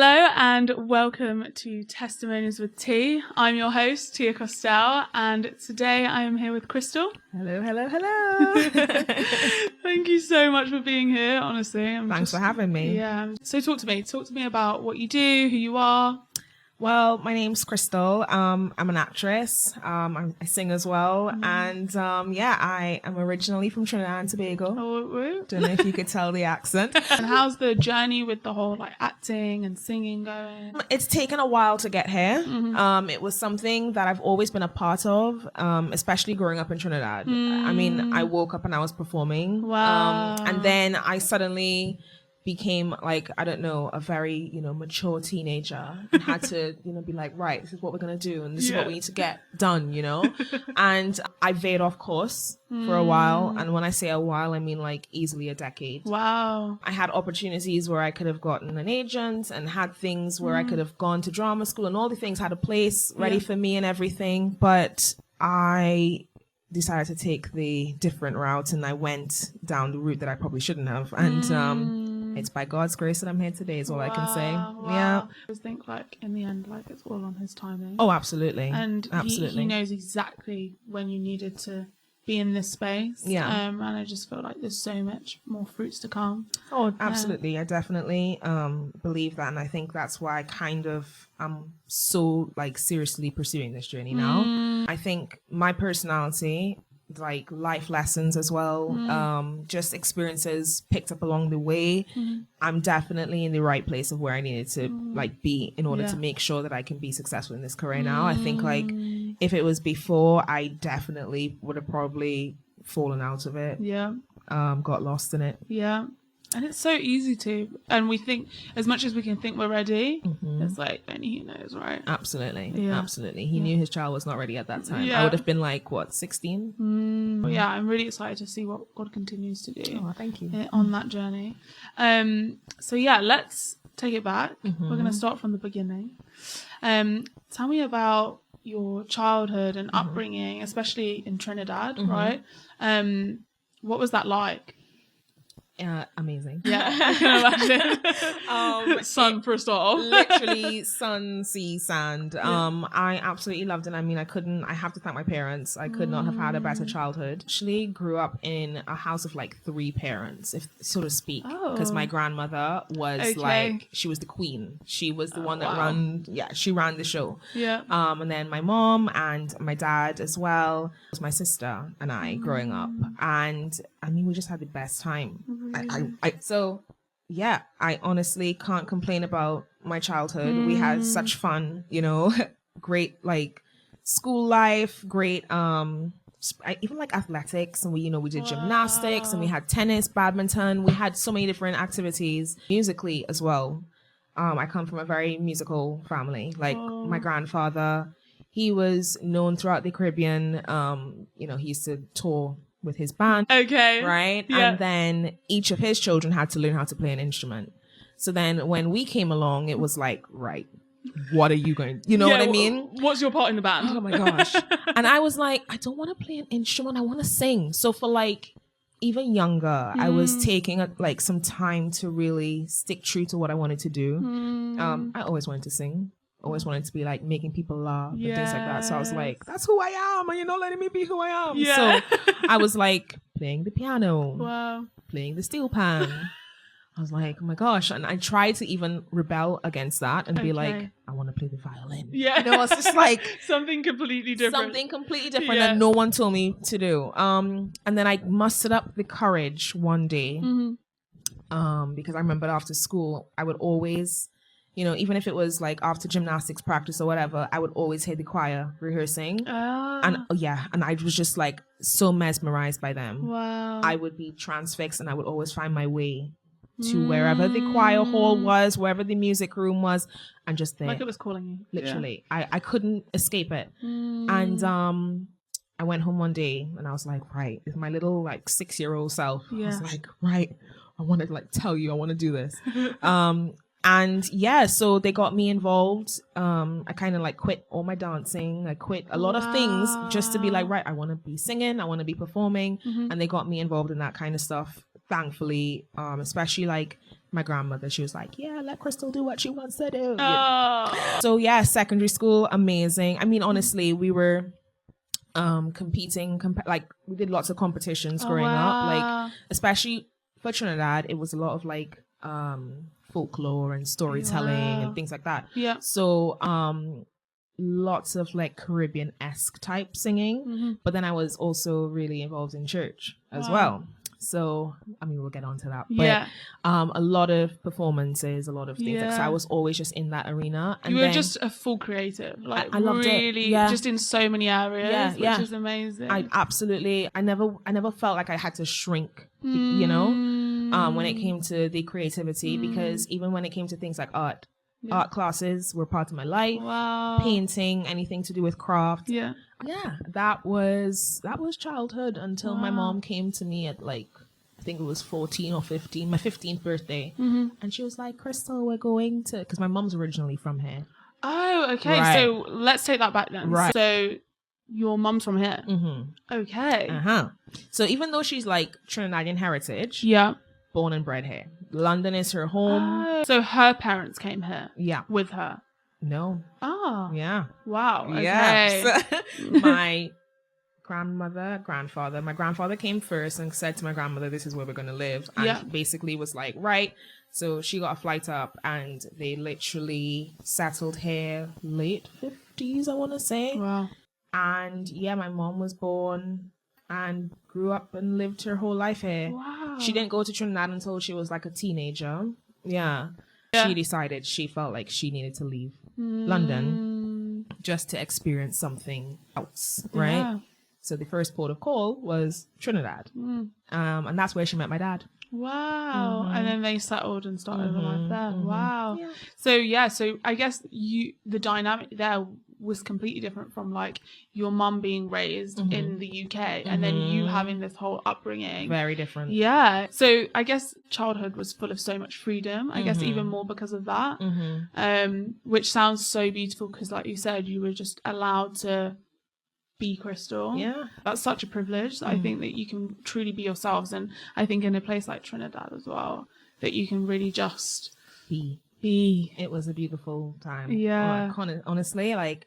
Hello and welcome to Testimonies with T. I'm your host, Tia Christall, and today I am here with Christall. Hello, hello, hello. Thank you so much for being here, honestly. Thanks for having me. Yeah. So talk to me about what you do, who you are. Well, my name's Christall. I'm an actress. I sing as well. And I am originally from Trinidad and Tobago. Oh, Don't know if you could tell the accent. And how's the journey with the whole acting and singing going? It's taken a while to get here. It was something that I've always been a part of, especially growing up in Trinidad. I mean, I woke up and I was performing. Wow. And then I suddenly became a very, mature teenager and had to, be like, right, this is what we're going to do. And this is what we need to get done, and I veered off course for a while. And when I say a while, I mean easily a decade. Wow. I had opportunities where I could have gotten an agent and had things where I could have gone to drama school and all the things had a place ready for me and everything. But I decided to take the different route and I went down the route that I probably shouldn't have. And, it's by God's grace that I'm here today is all I can say. Wow. Yeah. I just think in the end, it's all on his timing. Oh, absolutely. And absolutely. He knows exactly when you needed to be in this space. Yeah. And I just feel like there's so much more fruits to come. Oh, absolutely. I definitely believe that. And I think that's why I'm so seriously pursuing this journey now. I think my personality, life lessons as well, just experiences picked up along the way. I'm definitely in the right place of where I needed to be in order to make sure that I can be successful in this career now. I think if it was before, I definitely would have probably fallen out of it. Yeah. Got lost in it. Yeah. And it's so easy to, and we think as much as we can think we're ready, it's only he knows, right? Absolutely. Yeah. Absolutely. He knew his child was not ready at that time. Yeah. I would have been 16? Yeah, I'm really excited to see what God continues to do. Oh, thank you. On that journey. So let's take it back. We're going to start from the beginning. Tell me about your childhood and upbringing, especially in Trinidad, right? What was that like? Amazing. Yeah, I can imagine. Sun for a start. Literally sun, sea, sand. I absolutely loved it. I mean, I have to thank my parents. I could not have had a better childhood. Actually grew up in a house of 3 parents, if so to speak, because my grandmother was she was the queen. She was the one that she ran the show. Yeah. And then my mom and my dad as well. It was my sister and I growing up. And I mean, we just had the best time. I honestly can't complain about my childhood. We had such fun, great school life, great even athletics, and we did gymnastics and we had tennis, badminton. We had so many different activities musically as well. I come from a very musical family. My grandfather, he was known throughout the Caribbean. He used to tour with his band. Okay. Right? Yeah. And then each of his children had to learn how to play an instrument. So then when we came along, it was right, what are you going, what I mean? What's your part in the band? Oh my gosh. And I was I don't want to play an instrument. I want to sing. So for even younger, I was taking some time to really stick true to what I wanted to do. I always wanted to sing. Always wanted to be making people laugh and things like that. So I was that's who I am, and you're not letting me be who I am. Yeah. So I was playing the piano, Wow, playing the steel pan. I was oh my gosh. And I tried to even rebel against that and be I want to play the violin. Yeah. It's just something completely different. That no one told me to do. And then I mustered up the courage one day. Because I remember after school, I would always, even if it was after gymnastics practice or whatever, I would always hear the choir rehearsing. And I was just so mesmerized by them. Wow. I would be transfixed and I would always find my way to wherever the choir hall was, wherever the music room was, and just there. It was calling you. Literally. Yeah. I couldn't escape it. And I went home one day and I was right, with my little 6-year-old self. I was right, I want to tell you I want to do this. And so they got me involved. I kind of quit all my dancing. I quit a lot of things just to be right, I want to be singing, I want to be performing. And they got me involved in that kind of stuff. thankfully, especially like my grandmother, she was like, yeah, let Christall do what she wants to do. Oh. So yeah, secondary school, amazing. I mean, honestly, we were competing, like we did lots of competitions growing up, like especially for Trinidad, it was a lot of like folklore and storytelling and things like that. Yeah. So lots of like Caribbean-esque type singing, but then I was also really involved in church as well. So, I mean, we'll get on to that. But a lot of performances, a lot of things. Like, so I was always just in that arena. And you were just a full creative. Like, I loved really, it. just in so many areas, which is amazing. I never felt like I had to shrink, you know, when it came to the creativity, because even when it came to things like art classes were part of my life. Painting, anything to do with craft. That was childhood until my mom came to me at like, I think it was 14 or 15, my 15th birthday, and she was like, Christall, we're going to, because my mom's originally from here. Oh, okay. Right. So let's take that back then. Right. So your mom's from here. Okay. So even though she's like Trinidadian heritage, born and bred here, London is her home. So her parents came here. With her. No. Oh. Yeah. Wow. Okay. Yes. My grandfather came first and said to my grandmother, this is where we're going to live. And basically was like, right. So she got a flight up and they literally settled here late 50s, I want to say. Wow. And my mom was born and grew up and lived her whole life here. Wow. She didn't go to Trinidad until she was like a teenager. She decided she felt like she needed to leave London just to experience something else, right? So the first port of call was Trinidad. And that's where she met my dad. Wow. And then they settled and started a life there. Wow. So I guess the dynamic there was completely different from like your mum being raised in the UK and then you having this whole upbringing. Very different. Yeah. So I guess childhood was full of so much freedom. I guess even more because of that. Which sounds so beautiful because like you said, you were just allowed to be Christall. Yeah. That's such a privilege. I think that you can truly be yourselves, and I think in a place like Trinidad as well, that you can really just be. It was a beautiful time. Yeah. Honestly, like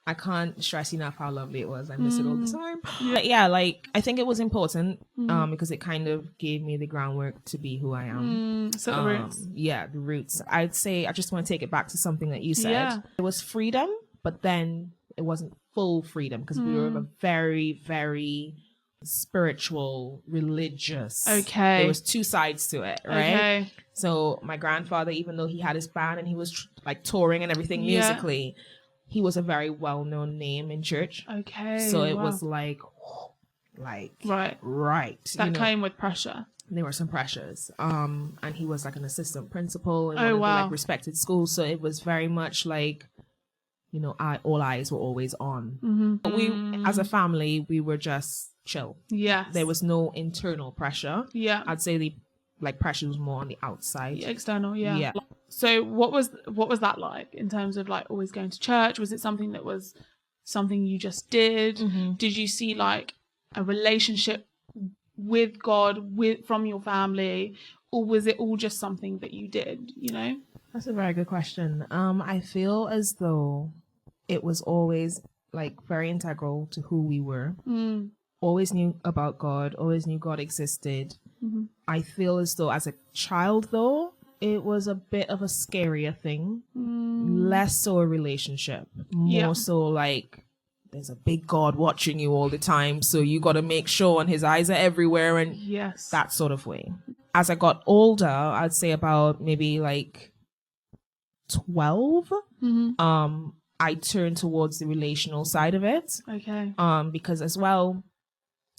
I can't stress enough how lovely it was. I miss it all the time. But like I think it was important because it kind of gave me the groundwork to be who I am. So the roots. Yeah, the roots. I'd say I just want to take it back to something that you said. Yeah. It was freedom, but then it wasn't full freedom because we were a very, very spiritual, religious. Okay. There was two sides to it, right? Okay. So my grandfather, even though he had his band and he was like touring and everything musically, he was a very well-known name in church. Okay. So it was like right. That came with pressure. There were some pressures. And he was like an assistant principal in one of the like respected schools. So it was very much like, you know, all eyes were always on. We, as a family, we were just chill. Yeah. There was no internal pressure. Yeah. I'd say the like pressure was more on the outside. External, yeah. So what was that like in terms of like always going to church? Was it something that was something you just did? Did you see like a relationship with God from your family, or was it all just something that you did, you know? That's a very good question. I feel as though it was always like very integral to who we were. Always knew about God, always knew God existed. I feel as though as a child though, it was a bit of a scarier thing. Less so a relationship. More so like there's a big God watching you all the time, so you got to make sure and his eyes are everywhere and that sort of way. As I got older, I'd say about maybe like 12, I turned towards the relational side of it. Okay. Because as well,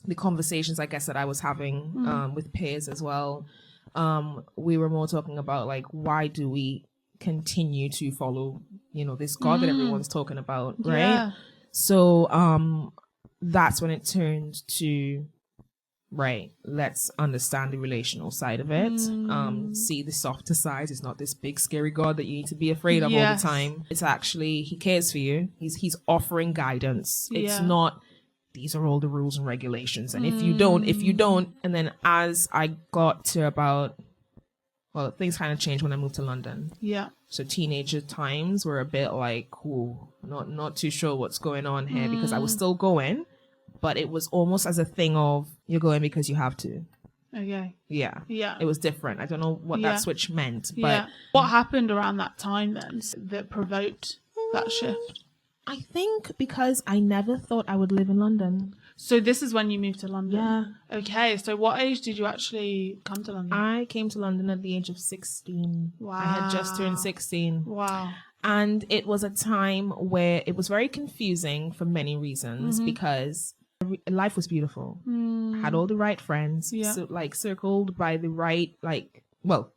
the conversations I guess that I was having with peers as well, we were more talking about like, why do we continue to follow, you know, this God that everyone's talking about, right? Yeah. So that's when it turned to, right, let's understand the relational side of it. See the softer side. It's not this big scary God that you need to be afraid of all the time. It's actually, he cares for you. He's offering guidance. It's not these are all the rules and regulations. And if you don't, and then as I got to about, well, things kind of changed when I moved to London. Yeah. So teenager times were a bit like, ooh, not too sure what's going on here, because I was still going, but it was almost as a thing of, you're going because you have to. Okay. Yeah. Yeah. It was different. I don't know what that switch meant, but what happened around that time then that provoked that shift? I think because I never thought I would live in London. So this is when you moved to London? Yeah. Okay. So what age did you actually come to London? I came to London at the age of 16. Wow. I had just turned 16. Wow. And it was a time where it was very confusing for many reasons, because life was beautiful. Had all the right friends, so, like, circled by the right, like, well,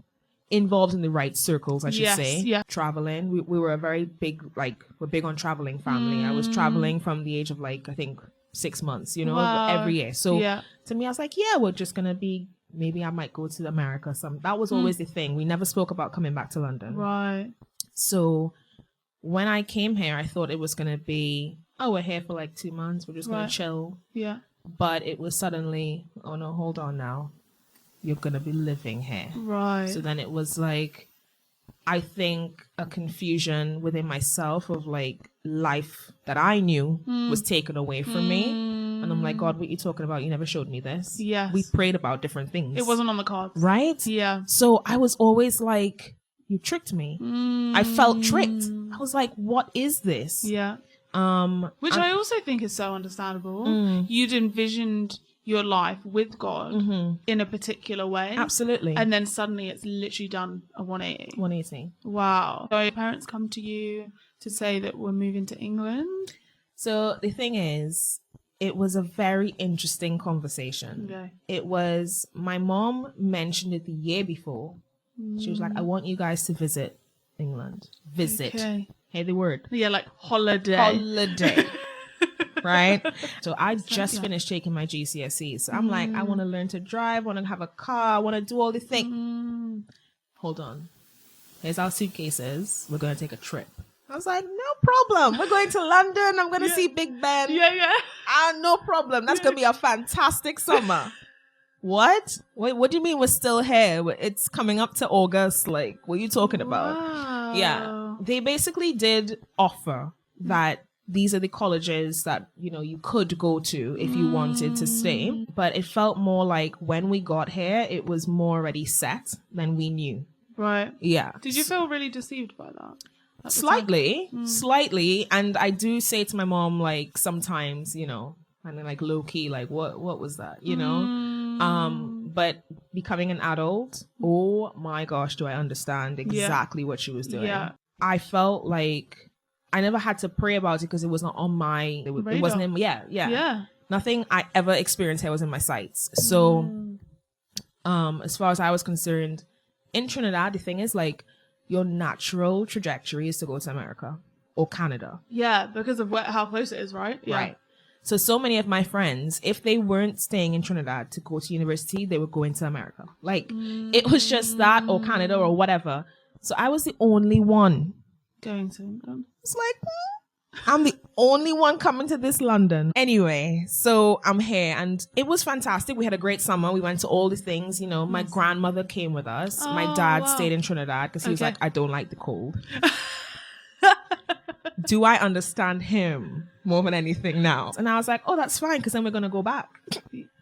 involved in the right circles, I should say. Yeah. Traveling. We were a very big, like, we're big on traveling family. I was traveling from the age of, like, I think 6 months, you know, every year. So to me, I was like, yeah, we're just going to be, maybe I might go to America. That was always the thing. We never spoke about coming back to London. Right. So when I came here, I thought it was going to be, oh, we're here for like 2 months. We're just going to chill. Yeah. But it was suddenly, oh no, hold on now. You're going to be living here. Right. So then it was like, I think a confusion within myself of like life that I knew was taken away from me. And I'm like, God, what are you talking about? You never showed me this. Yes. We prayed about different things. It wasn't on the cards. Right? Yeah. So I was always like, you tricked me. I felt tricked. I was like, what is this? Yeah. Which I also think is so understandable. You'd envisioned your life with God in a particular way. Absolutely. And then suddenly it's literally done a 180. 180. Wow. So your parents come to you to say that we're moving to England? So the thing is, it was a very interesting conversation. Okay. It was, my mom mentioned it the year before. She was like, I want you guys to visit England. Visit. Okay. Hear the word. Yeah, like holiday. Holiday. Right? So I just finished taking my GCSEs. So I'm like, I want to learn to drive, want to have a car, I want to do all the things. Hold on. Here's our suitcases. We're going to take a trip. I was like, no problem. We're going to London. I'm going to see Big Ben. Yeah. No problem. That's going to be a fantastic summer. What? What do you mean we're still here? It's coming up to August. Like, what are you talking about? Wow. Yeah. They basically did offer that these are the colleges that, you know, you could go to if you wanted to stay. But it felt more like when we got here, it was more already set than we knew. Right. Yeah. Did you feel really deceived by that? Slightly. And I do say to my mom, like, sometimes, you know, and then like low key, like, what was that? You know? But becoming an adult, oh my gosh, do I understand exactly what she was doing. Yeah. I felt like I never had to pray about it because it was not on my, it wasn't in, yeah. Nothing I ever experienced here was in my sights. So, as far as I was concerned, in Trinidad, the thing is, like, your natural trajectory is to go to America or Canada. Yeah, because of how close it is, right? Yeah. Right. So many of my friends, if they weren't staying in Trinidad to go to university, they were going to America. Like, it was just that or Canada or whatever. So I was the only one going to England. It's like, I'm the only one coming to this London. Anyway, so I'm here and it was fantastic. We had a great summer. We went to all these things. You know, my grandmother came with us. Oh, my dad stayed in Trinidad because he was like, I don't like the cold. Do I understand him more than anything now? And I was like, oh, that's fine because then we're going to go back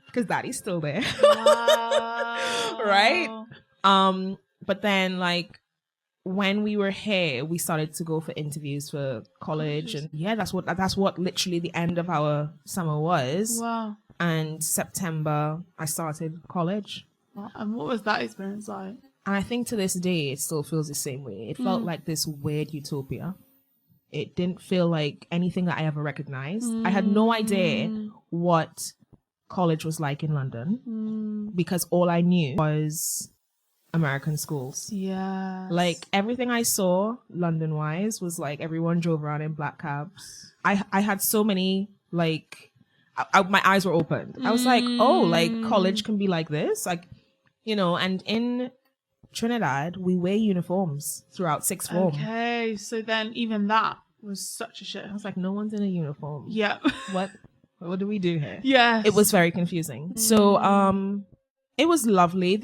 because daddy's still there. Wow. Right? But then, like, when we were here, we started to go for interviews for college. And yeah, that's what literally the end of our summer was. Wow. And September, I started college. And what was that experience like? And I think to this day, it still feels the same way. It felt like this weird utopia. It didn't feel like anything that I ever recognized. I had no idea what college was like in London because all I knew was American schools. Yeah. Like everything I saw London wise was like everyone drove around in black cabs. I had so many, like, my eyes were opened. I was like, oh, like college can be like this. Like, you know, and in Trinidad, we wear uniforms throughout sixth form. Okay. So then even that was such a shit. I was like, no one's in a uniform. Yeah. What what do we do here? Yes. It was very confusing. So it was lovely.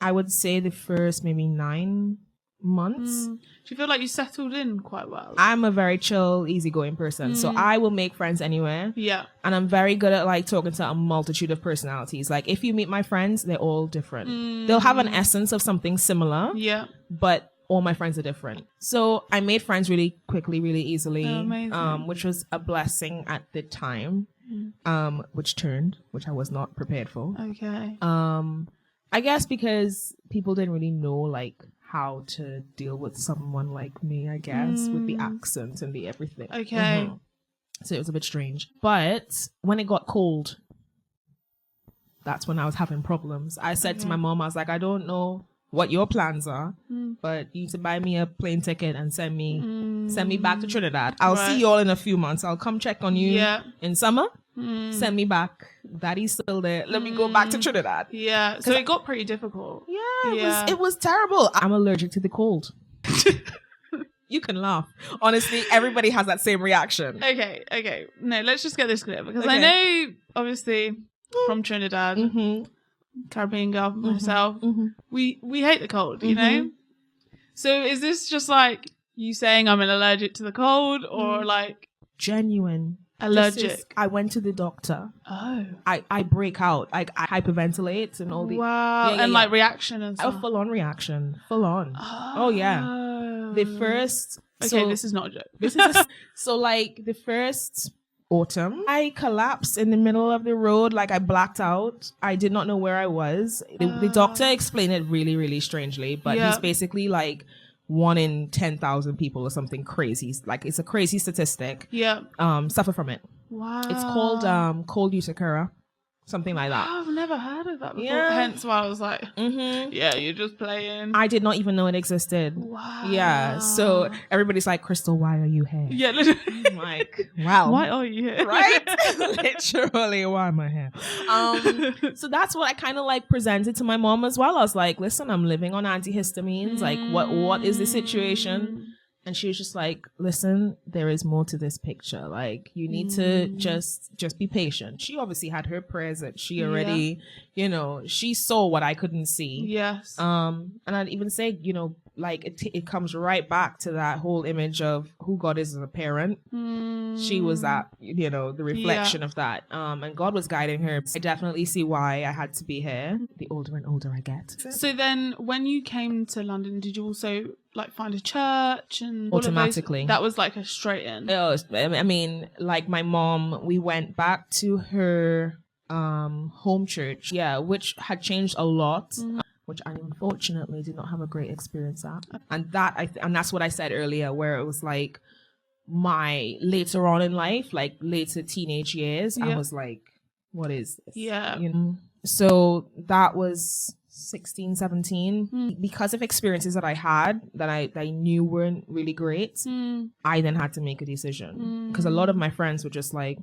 I would say the first maybe 9 months. Do you feel like you settled in quite well? I'm a very chill, easygoing person. So I will make friends anywhere. Yeah. And I'm very good at like talking to a multitude of personalities. Like if you meet my friends, they're all different. They'll have an essence of something similar. Yeah. But all my friends are different. So I made friends really quickly, really easily. Amazing. Which was a blessing at the time. Which I was not prepared for. Okay. I guess because people didn't really know like how to deal with someone like me, I guess, with the accent and the everything. Okay. So it was a bit strange. But when it got cold, that's when I was having problems. I said to my mom, I was like, I don't know what your plans are, but you need to buy me a plane ticket and send me back to Trinidad. I'll see you all in a few months. I'll come check on you in summer. Send me back. Daddy's still there. Let me go back to Trinidad. Yeah. So it got pretty difficult. Yeah, it was terrible. I'm allergic to the cold. You can laugh. Honestly, everybody has that same reaction. Okay. No, let's just get this clear because I know, obviously, from Trinidad, Caribbean girl myself, we hate the cold, you know? So is this just like you saying I'm allergic to the cold or like... Genuine. Allergic. I went to the doctor. Oh. I break out. I hyperventilate and all the... Wow. Yeah, like reaction and stuff. A full-on reaction. Full on. Oh, yeah. The first... Okay, this is not a joke. So like the first autumn, I collapsed in the middle of the road. Like I blacked out. I did not know where I was. The doctor explained it really, really strangely, but he's basically like 1 in 10,000 people or something crazy. Like it's a crazy statistic. Yeah. Suffer from it. Wow. It's called cold urticaria. Something like that. I've never heard of that before. Yeah. Hence why I was like, yeah, you're just playing. I did not even know it existed. Wow. Yeah. So everybody's like, Christall, why are you here? Yeah, literally. I'm like, wow. Why are you here? Right? Literally, why am I here? So that's what I kind of like presented to my mom as well. I was like, listen, I'm living on antihistamines. Like, what is the situation? And she was just like, listen, there is more to this picture. Like, you need to just be patient. She obviously had her prayers that she already, she saw what I couldn't see. Yes. And I'd even say, like it comes right back to that whole image of who God is as a parent. She was that, the reflection of that. And God was guiding her. I definitely see why I had to be here. The older and older I get. So then when you came to London, did you also like find a church and automatically? That was like a straight in. I mean, like my mom, we went back to her home church, which had changed a lot. Which I unfortunately did not have a great experience at. And that's what I said earlier, where it was like my later on in life, like later teenage years, I was like, what is this? Yeah. So that was 16, 17. Because of experiences that I had that I knew weren't really great, I then had to make a decision. Because a lot of my friends were just like,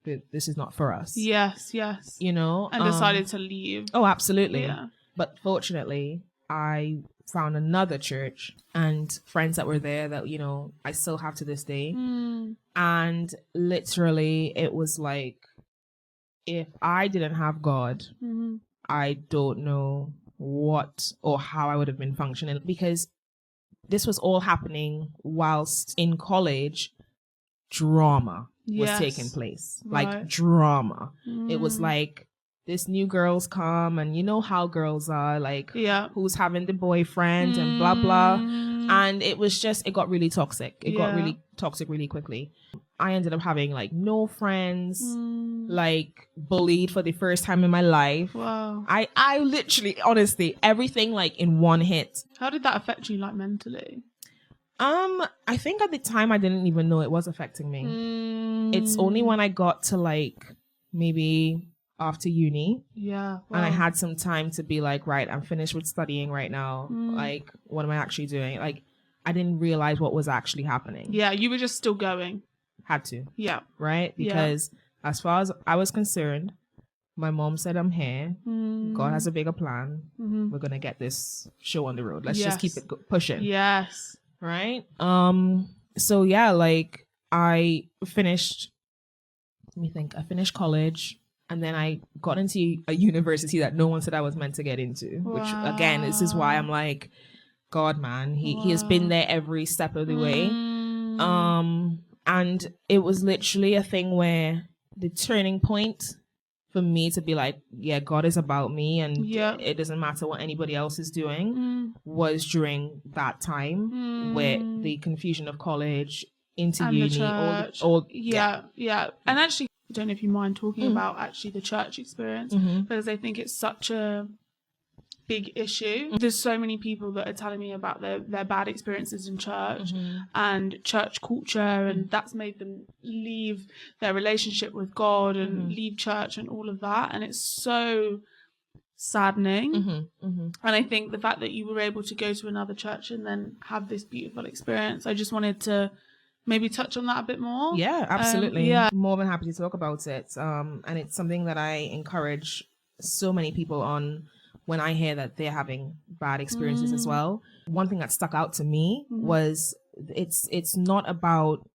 this is not for us. Yes. And decided to leave. Oh, absolutely. Yeah. But fortunately, I found another church and friends that were there that, I still have to this day. And literally, it was like, if I didn't have God, I don't know what or how I would have been functioning, because this was all happening whilst in college. Drama was taking place. Right. Like drama. It was like, this new girls come and you know how girls are, like who's having the boyfriend and blah blah. And it got really toxic. It got really toxic really quickly. I ended up having like no friends, like bullied for the first time in my life. Wow. I literally, honestly, everything like in one hit. How did that affect you, like mentally? I think at the time I didn't even know it was affecting me. It's only when I got to like maybe after uni, and I had some time to be like, right, I'm finished with studying right now. Like, what am I actually doing? Like, I didn't realize what was actually happening. Yeah, you were just still going. Had to. Yeah. Right? Because as far as I was concerned, my mom said, I'm here. God has a bigger plan. We're gonna get this show on the road. Let's just keep it pushing. Yes. Right? So yeah, like I finished let me think, I finished college, and then I got into a university that no one said I was meant to get into, which again, this is why I'm like, God, man, he has been there every step of the way. And it was literally a thing where the turning point for me to be like, yeah, God is about me, and it doesn't matter what anybody else is doing, was during that time where the confusion of college into and uni, all and actually, I don't know if you mind talking about actually the church experience, because I think it's such a big issue. There's so many people that are telling me about their bad experiences in church and church culture, and that's made them leave their relationship with God and leave church and all of that, and it's so saddening. And I think the fact that you were able to go to another church and then have this beautiful experience, I just wanted to maybe touch on that a bit more. Yeah, absolutely. More than happy to talk about it. And it's something that I encourage so many people on when I hear that they're having bad experiences as well. One thing that stuck out to me was it's not about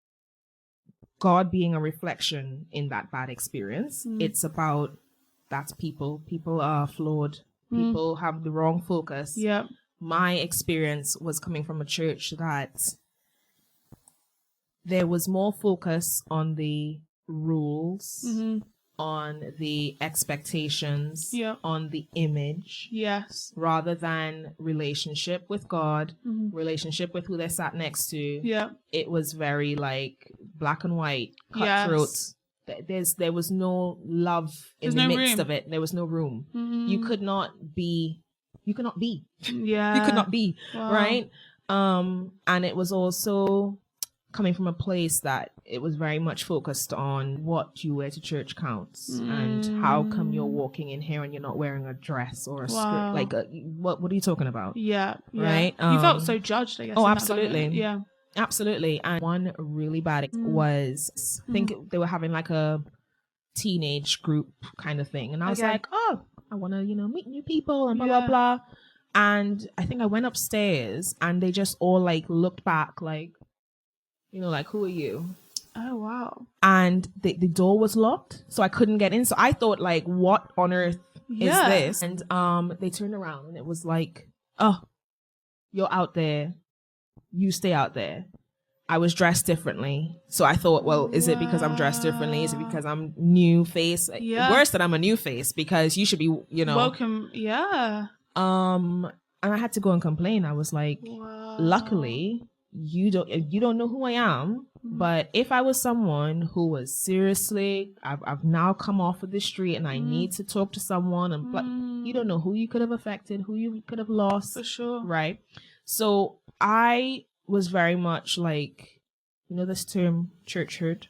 God being a reflection in that bad experience. It's about that's people. People are flawed. People have the wrong focus. Yeah. My experience was coming from a church that there was more focus on the rules, on the expectations, on the image, rather than relationship with God, relationship with who they sat next to. It was very like black and white, cutthroat. There was no love in the midst of it. There was no room. You could not be. You could not be. You could not be. Right. And it was also coming from a place that it was very much focused on what you wear to church counts, and how come you're walking in here and you're not wearing a dress or a skirt? Like, what are you talking about? Right? You felt so judged, I guess. Oh, absolutely. Absolutely. And one really bad was, I think they were having like a teenage group kind of thing, and I was like, oh, I want to, meet new people and blah blah blah. And I think I went upstairs, and they just all like looked back, like, like, who are you? Oh, wow. And the door was locked, so I couldn't get in. So I thought, like, what on earth is this? And they turned around, and it was like, oh, you're out there. You stay out there. I was dressed differently. So I thought, well, is it because I'm dressed differently? Is it because I'm new face? Worse that I'm a new face, because you should be, welcome. And I had to go and complain. I was like, luckily, you don't know who I am, but if I was someone who was seriously, I've now come off of the street and I need to talk to someone, and but you don't know who you could have affected, who you could have lost. For sure. Right. So I was very much like, this term church hurt.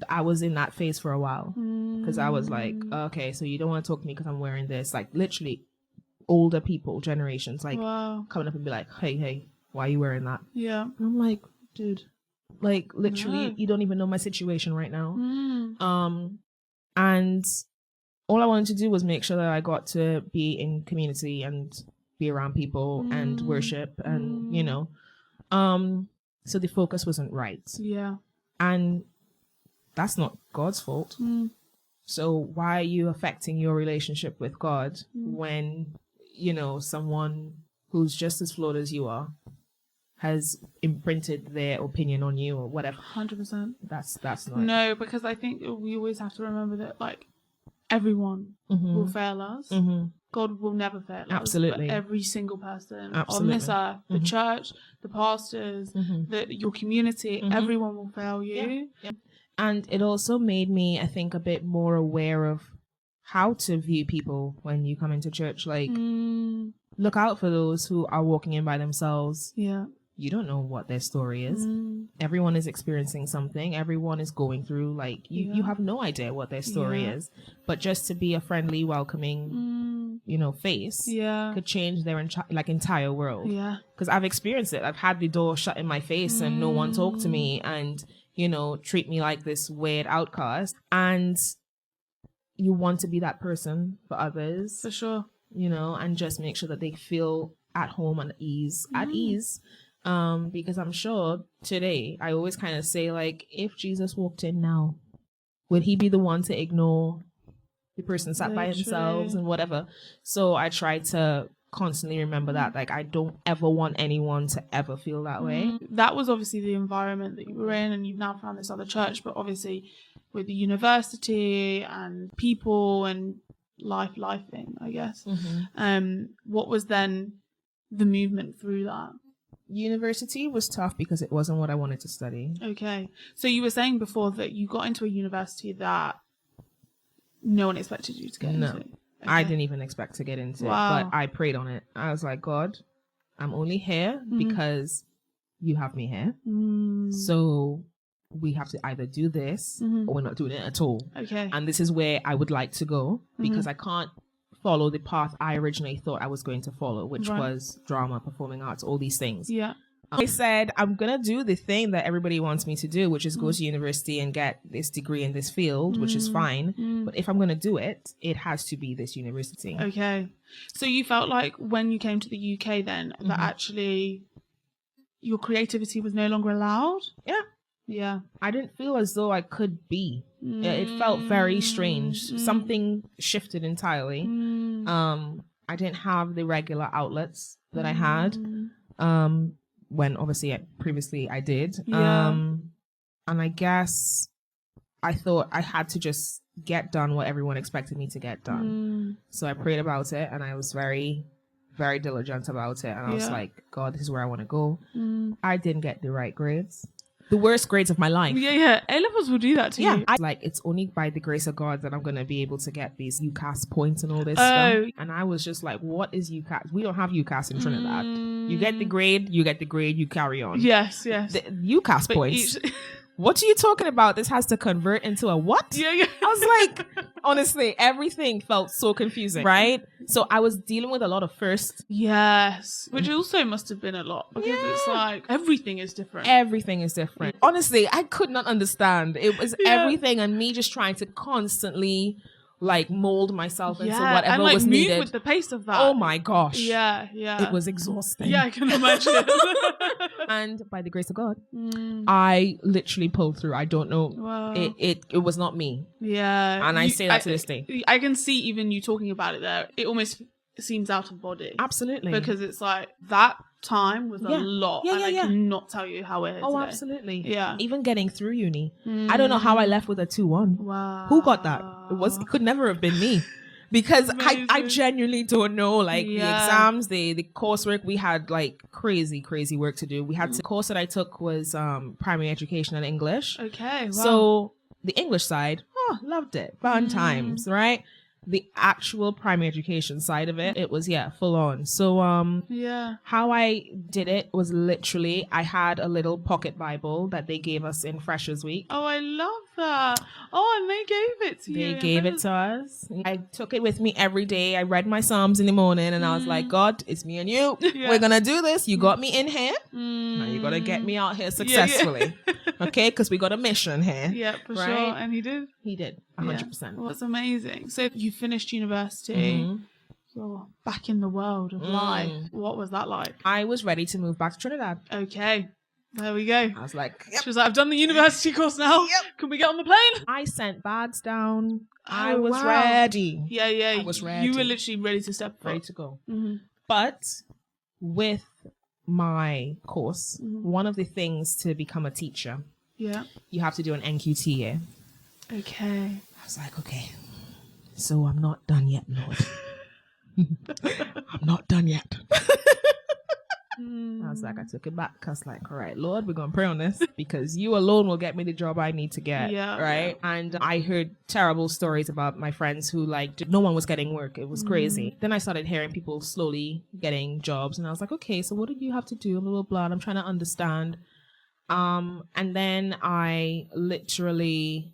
I was in that phase for a while, because I was like, okay, so you don't want to talk to me because I'm wearing this. Like, literally older people, generations, like coming up and be like, hey, why are you wearing that? Yeah. And I'm like, dude, like, literally, you don't even know my situation right now. And all I wanted to do was make sure that I got to be in community and be around people and worship, and, so the focus wasn't right. Yeah. And that's not God's fault. So why are you affecting your relationship with God when, someone who's just as flawed as you are has imprinted their opinion on you or whatever? 100%. That's not. No, because I think we always have to remember that, like, everyone will fail us. God will never fail us. Absolutely. But every single person on this earth, the church, the pastors, your community, everyone will fail you. Yeah. And it also made me, I think, a bit more aware of how to view people when you come into church. Like, look out for those who are walking in by themselves. Yeah. You don't know what their story is. Everyone is experiencing something. Everyone is going through, like, you have no idea what their story is. But just to be a friendly, welcoming, face could change their entire world. Yeah. Because I've experienced it. I've had the door shut in my face and no one talked to me and, treat me like this weird outcast. And you want to be that person for others. For sure. And just make sure that they feel at home and at ease. Because I'm sure today, I always kind of say, like, if Jesus walked in now, would he be the one to ignore the person sat by themselves and whatever? So I try to constantly remember that, like, I don't ever want anyone to ever feel that way. That was obviously the environment that you were in, and you've now found this other church, but obviously with the university and people and lifing, I guess. What was then the movement through that? University was tough because it wasn't what I wanted to study. Okay. So you were saying before that you got into a university that no one expected you to get into. Okay. I didn't even expect to get into it, but I prayed on it. I was like, God, I'm only here because you have me here. So we have to either do this or we're not doing it at all. Okay. And this is where I would like to go, because I can't follow the path I originally thought I was going to follow, which was drama, performing arts, all these things. Yeah. I said, I'm going to do the thing that everybody wants me to do, which is go to university and get this degree in this field, which is fine. But if I'm going to do it, it has to be this university. Okay. So you felt like when you came to the UK then that actually your creativity was no longer allowed? Yeah. Yeah. I didn't feel as though I could be. It felt very strange. Something shifted entirely. I didn't have the regular outlets that I had. When obviously previously I did. And I guess I thought I had to just get done what everyone expected me to get done. So I prayed about it, and I was very, very diligent about it. And I was like, God, this is where I want to go. I didn't get the right grades. The worst grades of my life. Yeah. A-levels will do that to you. It's only by the grace of God that I'm going to be able to get these UCAS points and all this stuff. And I was just like, what is UCAS? We don't have UCAS in Trinidad. You get the grade, you carry on. Yes. The UCAS points. What are you talking about? This has to convert into a what? Yeah. I was like, honestly, everything felt so confusing, right? So I was dealing with a lot of firsts. Yes. Which also must have been a lot, because it's like everything is different. Everything is different. Honestly, I could not understand. It was everything, and me just trying to constantly like mold myself into whatever and, like, was move needed with the pace of that. Oh my gosh. Yeah. It was exhausting. Yeah, I can imagine. And by the grace of God, I literally pulled through. I don't know. Wow. It was not me. Yeah. And I say that to this day. I can see even you talking about it there. It almost seems out of body. Absolutely. Because it's like that time was a lot. And I cannot tell you how it is. Oh, today. Absolutely. Yeah. Even getting through uni. I don't know how I left with a 2-1. Wow. Who got that? It could never have been me. Because I genuinely don't know, like the exams, the coursework, we had like crazy work to do. We had the course that I took was primary education and English. Okay. Wow. So the English side, loved it. Fun times, right? The actual primary education side of it, it was full on. So how I did it was literally I had a little pocket Bible that they gave us in Freshers Week. Oh, I love that. Oh, and they gave it to you. They gave it to us. I took it with me every day. I read my Psalms in the morning, and I was like, God, it's me and you. We're gonna do this. You got me in here. Now you gotta get me out here successfully. Okay, because we got a mission here. Yeah, for sure. And he did. He did. 100%. Well, that's amazing. So you finished university. You're back in the world of life. What was that like? I was ready to move back to Trinidad. Okay. There we go. I was like, She was like, I've done the university course now. Can we get on the plane? I sent bags down. I was ready. Yeah. I was ready. You were literally ready to step up. Ready to go. But with my course, one of the things to become a teacher, you have to do an NQT year. Okay. I was like, okay, so I'm not done yet, Lord. I'm not done yet. I was like, I took it back. I was like, all right, Lord, we're going to pray on this because you alone will get me the job I need to get. Right. And I heard terrible stories about my friends who no one was getting work. It was crazy. Then I started hearing people slowly getting jobs. And I was like, okay, so what did you have to do? Blah, blah, blah. And I'm trying to understand. And then I literally,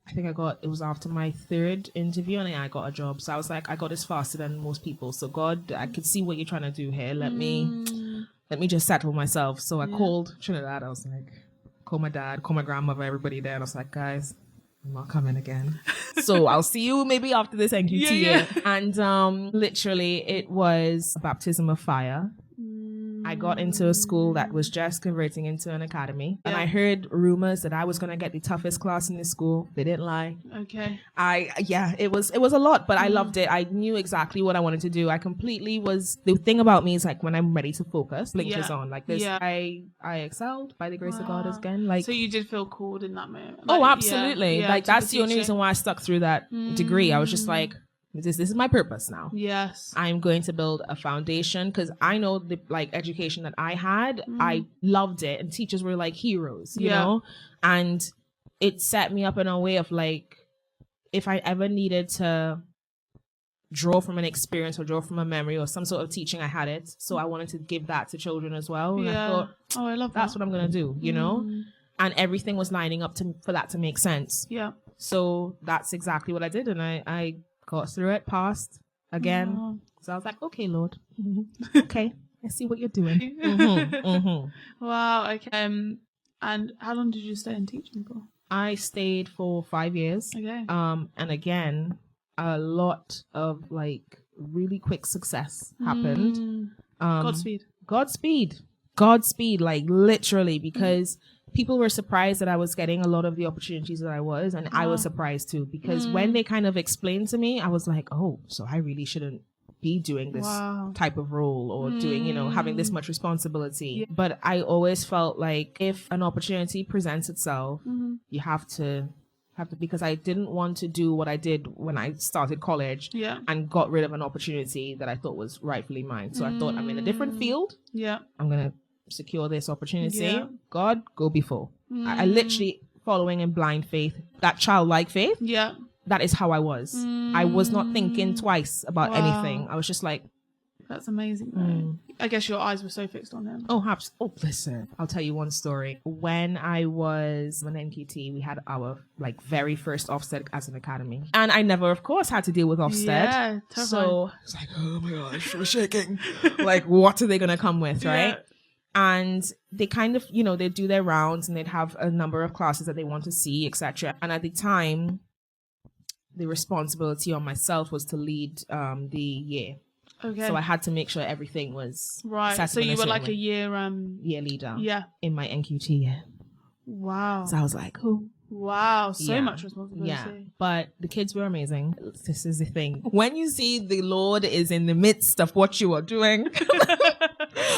I think it was after my third interview and I got a job. So I was like, I got this faster than most people. So God, I could see what you're trying to do here. Let me just settle myself. So I called Trinidad. I was like, call my dad, call my grandmother, everybody there. And I was like, guys, I'm not coming again. So I'll see you maybe after this NQT year. And literally it was a baptism of fire. I got into a school that was just converting into an academy. And I heard rumors that I was going to get the toughest class in the school. They didn't lie. Okay. It was a lot, but I loved it. I knew exactly what I wanted to do. I completely was, the thing about me is like when I'm ready to focus, blinkers on like this. I excelled by the grace of God again. Like, so you did feel called in that moment. Like, absolutely. Like that's the only reason why I stuck through that degree. I was just like, this is my purpose now. Yes. I'm going to build a foundation because I know the like education that I had, I loved it. And teachers were like heroes, you know? And it set me up in a way of like, if I ever needed to draw from an experience or draw from a memory or some sort of teaching, I had it. So I wanted to give that to children as well. And I thought, I love that. That's what I'm going to do, you know? And everything was lining up for that to make sense. Yeah. So that's exactly what I did. And I got through it, passed again. So I was like, okay, Lord. Okay, I see what you're doing. Wow. Okay. And how long did you stay in teaching for? I stayed for 5 years. Okay. And again, a lot of like really quick success happened. Godspeed, like literally, because people were surprised that I was getting a lot of the opportunities that I was, and I was surprised too, because when they kind of explained to me, I was like, oh, so I really shouldn't be doing this type of role or doing, you know, having this much responsibility. But I always felt like if an opportunity presents itself, you have to, because I didn't want to do what I did when I started college and got rid of an opportunity that I thought was rightfully mine. So I thought, I'm in a different field. Yeah. I'm going to secure this opportunity. God, go before. I literally following in blind faith, that childlike faith. Yeah. That is how I was. I was not thinking twice about anything. I was just like, that's amazing, though. I guess your eyes were so fixed on him. Oh, listen, I'll tell you one story. When I was an NQT, we had our like very first Ofsted as an academy. And I never, of course, had to deal with Ofsted. Yeah, totally. So it's like, oh my gosh, we're shaking. Like, what are they going to come with, right? Yeah. And they kind of, you know, they'd do their rounds and they'd have a number of classes that they want to see, etc. And at the time, the responsibility on myself was to lead the year. Okay. So I had to make sure everything was right. So you were like a year leader. Yeah. In my NQT year. Wow. So I was like, oh. Wow. So much responsibility. Yeah. But the kids were amazing. This is the thing. When you see the Lord is in the midst of what you are doing,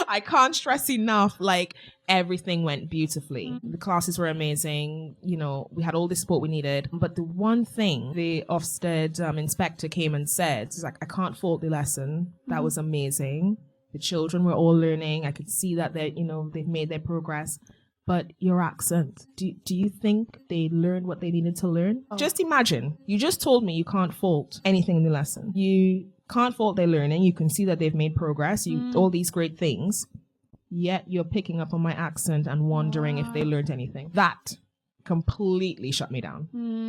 I can't stress enough, like everything went beautifully. The classes were amazing. You know, we had all the support we needed. But the one thing the Ofsted inspector came and said, it's like, I can't fault the lesson. That was amazing. The children were all learning. I could see that they've made their progress. But your accent, do you think they learned what they needed to learn? Oh. Just imagine, you just told me you can't fault anything in the lesson. You can't fault their learning. You can see that they've made progress. All these great things. Yet you're picking up on my accent and wondering if they learned anything. That completely shut me down.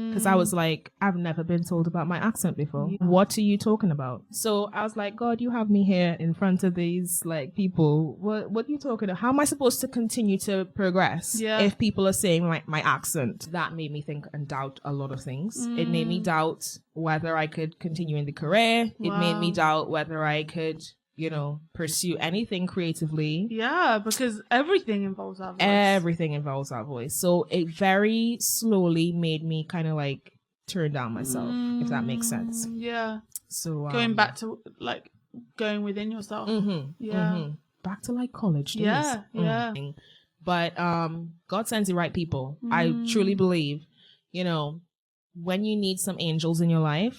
Because I was like, I've never been told about my accent before. Yeah. What are you talking about? So I was like, God, you have me here in front of these like people. What are you talking about? How am I supposed to continue to progress if people are saying my accent? That made me think and doubt a lot of things. It made me doubt whether I could continue in the career. Wow. It made me doubt whether I could, you know, pursue anything creatively. Yeah, because everything involves our voice. Everything involves our voice. So it very slowly made me kind of like turn down myself, if that makes sense. Yeah. So going back to like going within yourself. Back to like college days. Yeah. But God sends the right people. I truly believe, you know, when you need some angels in your life,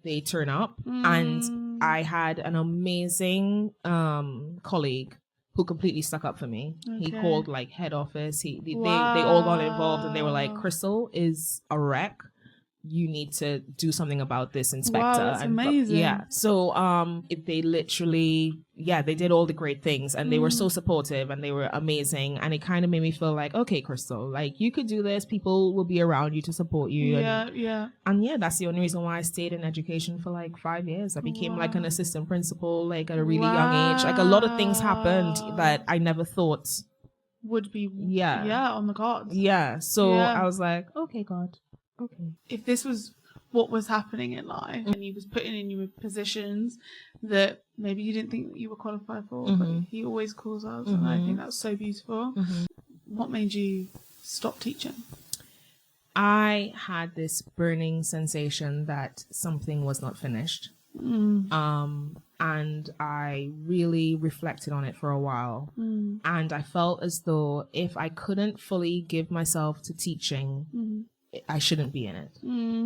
they turn up. And I had an amazing colleague who completely stuck up for me. Okay. He called like head office. They all got involved and they were like, Christall is a wreck. You need to do something about this, inspector. Wow, that's amazing. Yeah. So if they literally, they did all the great things and they were so supportive and they were amazing. And it kind of made me feel like, okay, Christall, like you could do this. People will be around you to support you. And that's the only reason why I stayed in education for like 5 years. I became like an assistant principal, like at a really young age. Like a lot of things happened that I never thought would be on the cards. Yeah. So I was like, okay, God. Okay. If this was what was happening in life, and he was putting in you in positions that maybe you didn't think that you were qualified for, but he always calls us, and I think that's so beautiful. What made you stop teaching? I had this burning sensation that something was not finished. And I really reflected on it for a while. And I felt as though if I couldn't fully give myself to teaching, I shouldn't be in it.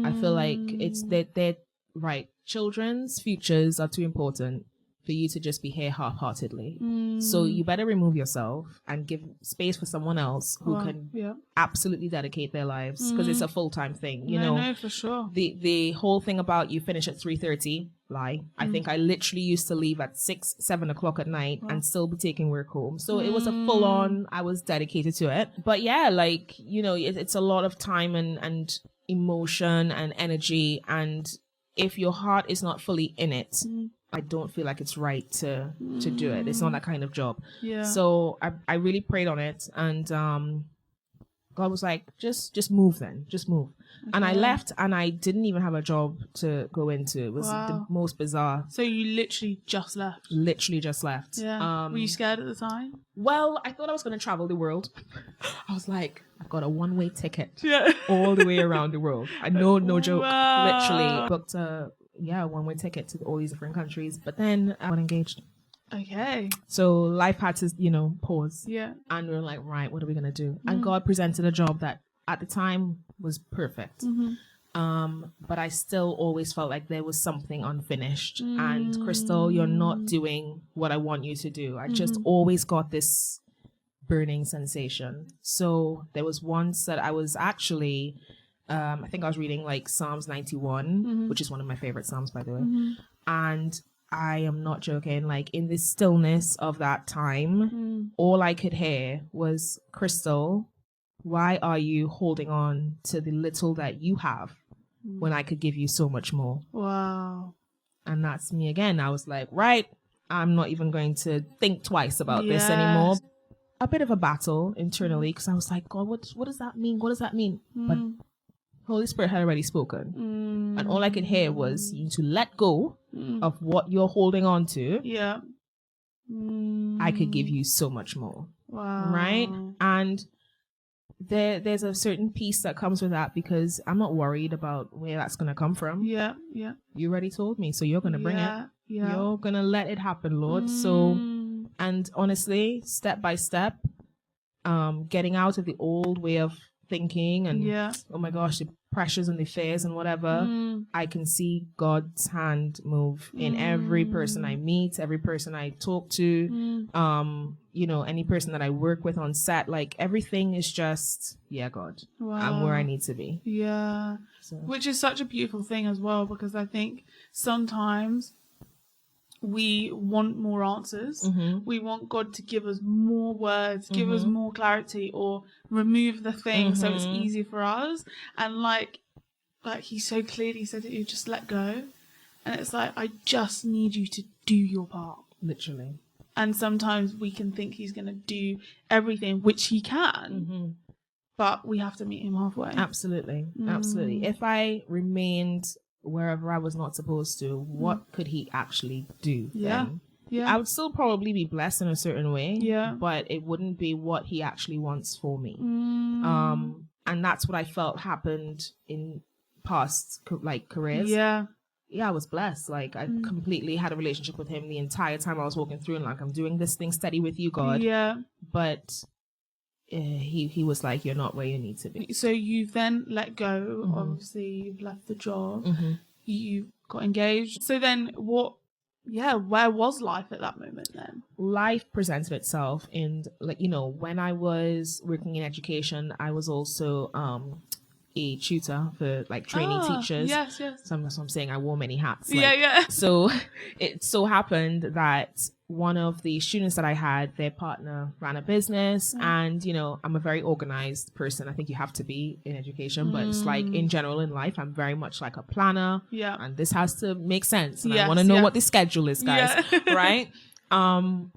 I feel like it's that right. Children's futures are too important for you to just be here half-heartedly. So you better remove yourself and give space for someone else who can absolutely dedicate their lives, because it's a full-time thing. You know, no, for sure. The whole thing about you finish at 3:30, lie. I think I literally used to leave at 6-7 o'clock at night and still be taking work home. So it was a full-on, I was dedicated to it. But yeah, like, you know, it's a lot of time and emotion and energy. And if your heart is not fully in it, I don't feel like it's right to do it. It's not that kind of job. Yeah. So I really prayed on it, and God was like, just move then. Just move. Okay. And I left, and I didn't even have a job to go into. It was the most bizarre. So you literally just left? Literally just left. Yeah. Were you scared at the time? Well, I thought I was going to travel the world. I was like, I've got a one-way ticket all the way around the world. I know, no joke. Literally booked a one-way ticket to all these different countries. But then I got engaged. Okay. So life had to, you know, pause. Yeah. And we were like, right, what are we going to do? And God presented a job that at the time was perfect. But I still always felt like there was something unfinished. And Christall, you're not doing what I want you to do. I just always got this burning sensation. So there was once that I was actually, I think I was reading like Psalms 91, which is one of my favorite Psalms, by the way. And I am not joking. Like, in the stillness of that time, all I could hear was, Christall, why are you holding on to the little that you have when I could give you so much more? Wow. And that's me again. I was like, right, I'm not even going to think twice about this anymore. A bit of a battle internally, because I was like, God, what does that mean? What does that mean? But Holy Spirit had already spoken. And all I could hear was, you need to let go of what you're holding on to. Yeah. I could give you so much more. Wow. Right? And there's a certain peace that comes with that, because I'm not worried about where that's going to come from. Yeah. Yeah. You already told me, so you're going to bring it. Yeah. You're going to let it happen, Lord. So, and honestly, step by step, getting out of the old way of thinking and oh my gosh, the pressures and the fears and whatever, I can see God's hand move in every person I meet, every person I talk to, you know, any person that I work with on set. Like, everything is just, God, I'm where I need to be. Yeah. So. Which is such a beautiful thing as well, because I think sometimes we want more answers. We want God to give us more words, give us more clarity, or remove the thing so it's easy for us. And like he so clearly said that you just let go. And it's like, I just need you to do your part. Literally. And sometimes we can think he's going to do everything, which he can, but we have to meet him halfway. Absolutely. Absolutely. If I remained wherever I was not supposed to, what could he actually do then? I would still probably be blessed in a certain way, but it wouldn't be what he actually wants for me. And that's what I felt happened in past careers. I was blessed. Like, I completely had a relationship with him the entire time I was walking through, and like, I'm doing this thing steady with you, God. But he was like, you're not where you need to be. So you've then let go. Obviously, you've left the job. You got engaged. So then where was life at that moment then? Life presented itself in, like, you know, when I was working in education, I was also a tutor for like trainee teachers. Yes. So that's what I'm saying. I wore many hats. Like, So it so happened that one of the students that I had, their partner ran a business, and, you know, I'm a very organized person. I think you have to be in education, but it's like in general in life, I'm very much like a planner. And this has to make sense. And I want to know what the schedule is, guys. Right? And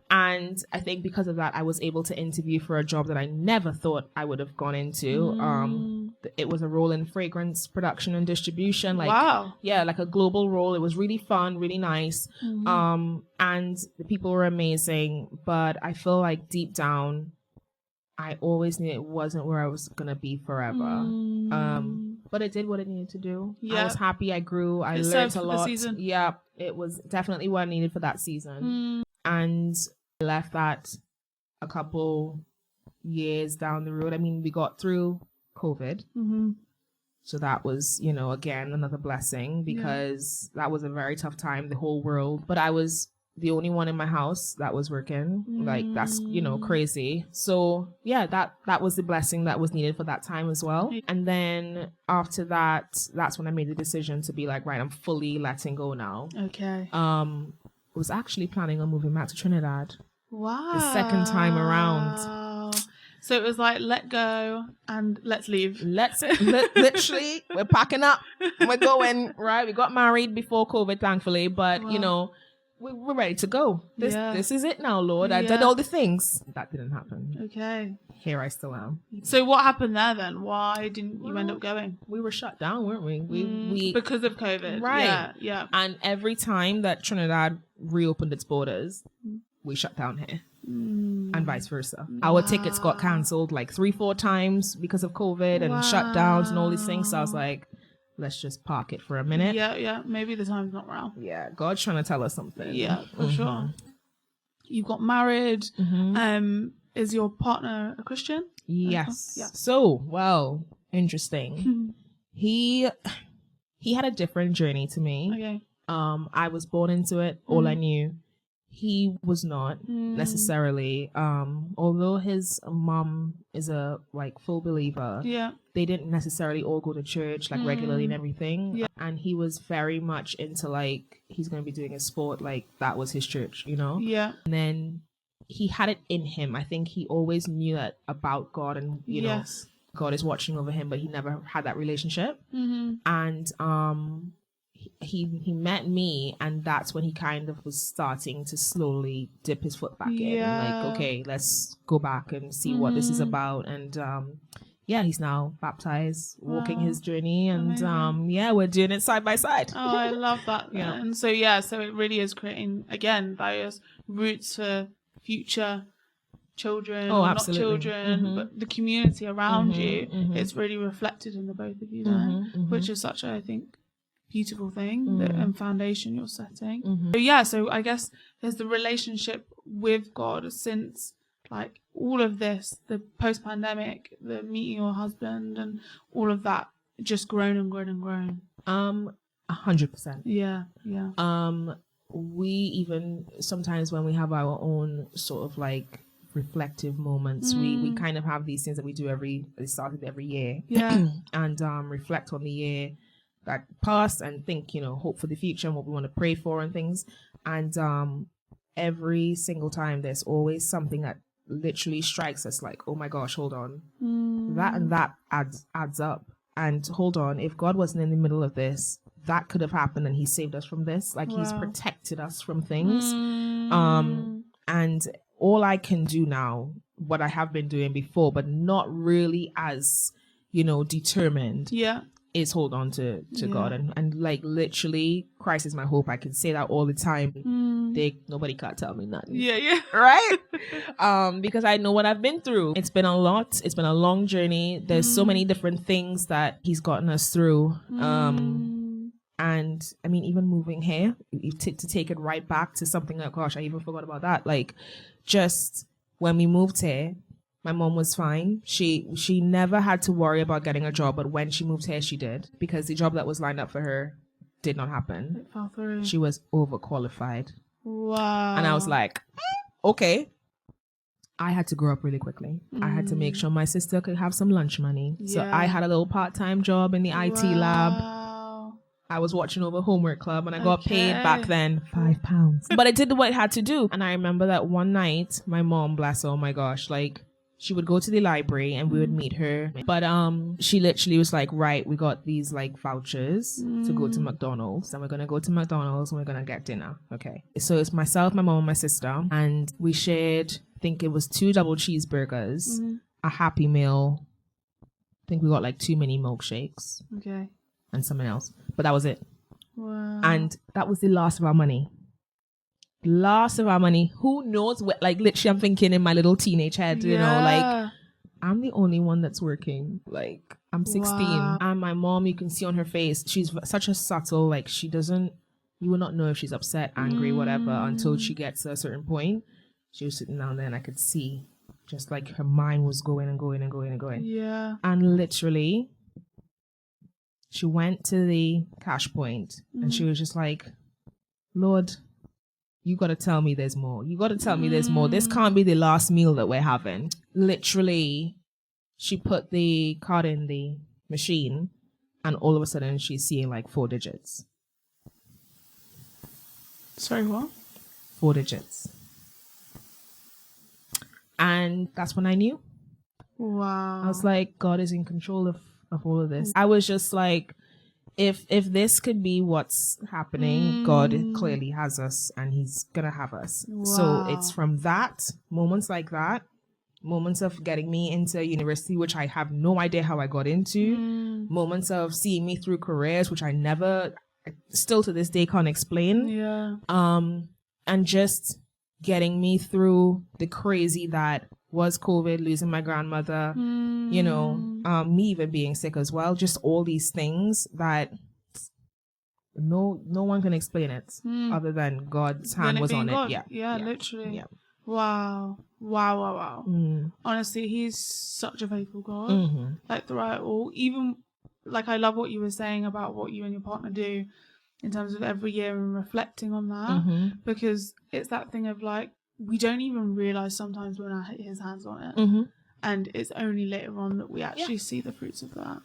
I think because of that, I was able to interview for a job that I never thought I would have gone into. it was a role in fragrance production and distribution. Like, wow. yeah, like a global role. It was really fun, really nice. And the people were amazing. But I feel like deep down, I always knew it wasn't where I was going to be forever. But it did what it needed to do. I was happy. I grew. I learned a lot. Yeah, it was definitely what I needed for that season. And I left that a couple years down the road. I mean, we got through COVID. So that was, you know, again, another blessing, because that was a very tough time, the whole world. But I was the only one in my house that was working. Like, that's, you know, crazy. So yeah, that was the blessing that was needed for that time as well. And then after that, that's when I made the decision to be like, right, I'm fully letting go now. Okay. I was actually planning on moving back to Trinidad. Wow. The second time around. So it was like, let go and let's leave. Literally, we're packing up. We're going, right? We got married before COVID, thankfully, but you know, we're ready to go. This is it now, Lord. I did all the things. That didn't happen. Okay. Here I still am. So what happened there then? Why didn't you end up going? We were shut down, weren't we? We because of COVID. Right. Yeah. And every time that Trinidad reopened its borders, we shut down here. And vice versa. Our tickets got cancelled like 3-4 times because of COVID and shutdowns and all these things. So I was like, let's just park it for a minute. Yeah. Maybe the time's not right. Yeah, God's trying to tell us something. Yeah, for sure. You got married. Is your partner a Christian? Yes. Yeah. So, well, interesting. He had a different journey to me. Okay. I was born into it. All I knew. He was not necessarily, although his mom is a like full believer. Yeah. They didn't necessarily all go to church like regularly and everything. Yeah. And he was very much into like, he's going to be doing a sport. Like that was his church, you know? Yeah. And then he had it in him. I think he always knew that about God and, you know, God is watching over him, but he never had that relationship. And, he met me, and that's when he kind of was starting to slowly dip his foot back in. Like, okay, let's go back and see what this is about. And he's now baptized, walking his journey, and we're doing it side by side. Oh, I love that. And so so it really is creating again various roots for future children, or not children, but the community around you. It's really reflected in the both of you there, which is such a, I think, beautiful thing and foundation you're setting. So I guess there's the relationship with God since like all of this, the post-pandemic, the meeting your husband and all of that, just grown and grown and grown. 100%. Yeah. We even sometimes when we have our own sort of like reflective moments, we kind of have these things that we do every year. And reflect on the year that passed and think, you know, hope for the future and what we want to pray for and things. And every single time there's always something that literally strikes us like, oh my gosh, hold on. That and that adds up. And hold on, if God wasn't in the middle of this, that could have happened and he saved us from this. Like he's protected us from things. And all I can do now, what I have been doing before, but not really as, you know, determined. Is hold on to God and like literally Christ is my hope. I can say that all the time. Nobody can't tell me nothing. Right? Because I know what I've been through. It's been a lot. It's been a long journey. There's so many different things that he's gotten us through. And I mean, even moving here, to take it right back to something like, gosh, I even forgot about that. Like just when we moved here, my mom was fine. She never had to worry about getting a job, but when she moved here, she did, because the job that was lined up for her did not happen. It fell through. She was overqualified. Wow. And I was like, okay. I had to grow up really quickly. I had to make sure my sister could have some lunch money. So I had a little part-time job in the IT lab. I was watching over homework club and I got paid back then £5. But I did what I had to do. And I remember that one night, my mom, bless her, oh my gosh, like, she would go to the library and we would meet her. But she literally was like, right, we got these like vouchers to go to McDonald's, and we're going to go to McDonald's and we're going to get dinner. Okay. So it's myself, my mom and my sister, and we shared, I think it was 2 double cheeseburgers, a Happy Meal, think we got like 2 mini milkshakes Okay. and something else, but that was it. Wow. And that was the last of our money. Last of our money. Who knows what, like, literally I'm thinking in my little teenage head, you know, like, I'm the only one that's working. Like, I'm 16. Wow. And my mom, you can see on her face, she's such a subtle, like, she doesn't, you will not know if she's upset, angry, whatever, until she gets to a certain point. She was sitting down there and I could see just like her mind was going and going and going and going. Yeah. And literally, she went to the cash point and she was just like, Lord, you got to tell me there's more. You got to tell me there's more. This can't be the last meal that we're having. Literally, she put the card in the machine and all of a sudden she's seeing like 4 digits. Sorry, what? 4 digits. And that's when I knew. Wow. I was like, God is in control of all of this. I was just like, if this could be what's happening, God clearly has us and he's gonna have us. Wow. So it's from that, moments like that, moments of getting me into university, which I have no idea how I got into, moments of seeing me through careers, which I never, still to this day can't explain. Yeah. And just getting me through the crazy that was COVID, losing my grandmother, you know, me even being sick as well. Just all these things that no one can explain it other than God's hand was on God. it. Yeah, literally. Yeah. Wow. Honestly, he's such a faithful God. Like throughout it all, even like I love what you were saying about what you and your partner do in terms of every year and reflecting on that, because it's that thing of like, we don't even realize sometimes when his hand's on it, and it's only later on that we actually see the fruits of that.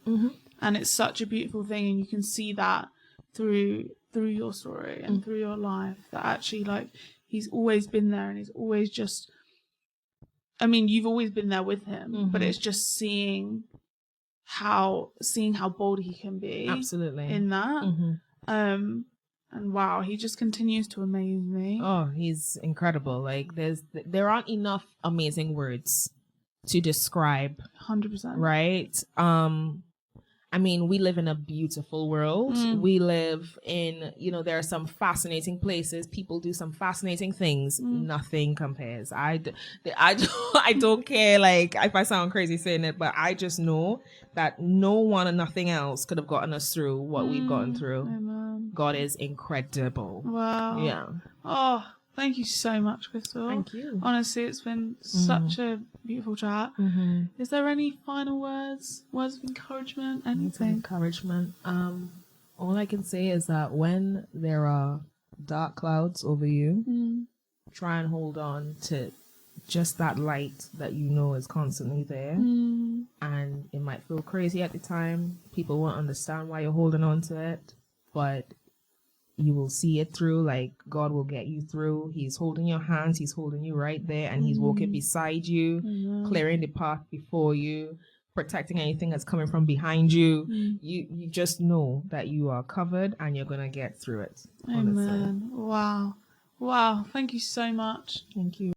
And it's such a beautiful thing, and you can see that through your story and through your life, that actually like he's always been there, and he's always just, I mean, you've always been there with him, but it's just seeing how bold he can be Absolutely in that. And wow, he just continues to amaze me. Oh, he's incredible. Like there aren't enough amazing words to describe. 100%. Right? I mean, we live in a beautiful world. We live in, you know, there are some fascinating places. People do some fascinating things. Nothing compares. I don't care, like, if I sound crazy saying it, but I just know that no one and nothing else could have gotten us through what we've gotten through. Amen. God is incredible. Wow. Yeah. Oh, thank you so much, Christall. Thank you. Honestly, it's been such a beautiful chat. Is there any final words of encouragement, anything? Encouragement. All I can say is that when there are dark clouds over you, try and hold on to just that light that you know is constantly there. And it might feel crazy at the time. People won't understand why you're holding on to it, but you will see it through. Like, God will get you through. He's holding your hands. He's holding you right there, and he's walking beside you, clearing the path before you, protecting anything that's coming from behind you. You just know that you are covered and you're gonna get through it. Honestly. Amen. Wow. Thank you so much. Thank you.